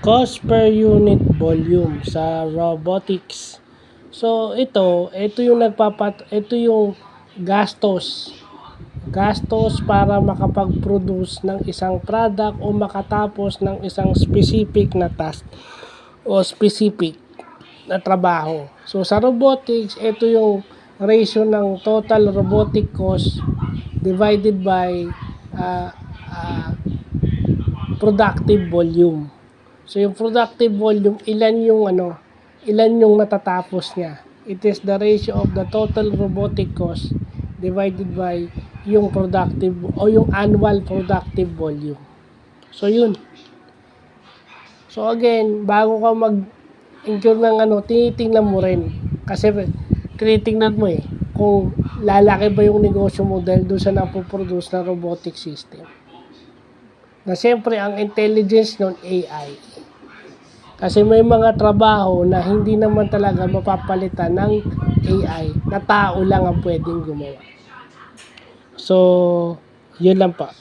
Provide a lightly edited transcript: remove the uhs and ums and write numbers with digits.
Cost per unit volume sa robotics. So ito yung ito yung gastos. Gastos para makapag-produce ng isang product o makatapos ng isang specific na task o specific na trabaho. So sa robotics, ito yung ratio ng total robotic cost divided by productive volume. So yung productive volume, ilan yung natatapos niya. It is the ratio of the total robotic cost divided by yung productive o yung annual productive volume. So yun. So again, bago ka mag-incur ng tinitingnan mo rin. Kasi tinitingnan mo kung lalaki ba yung negosyo model doon sa napoproduce na robotic system. Na siyempre, ang intelligence nun, AI. Kasi may mga trabaho na hindi naman talaga mapapalitan ng AI, na tao lang ang pwedeng gumawa. So, yun lang pa.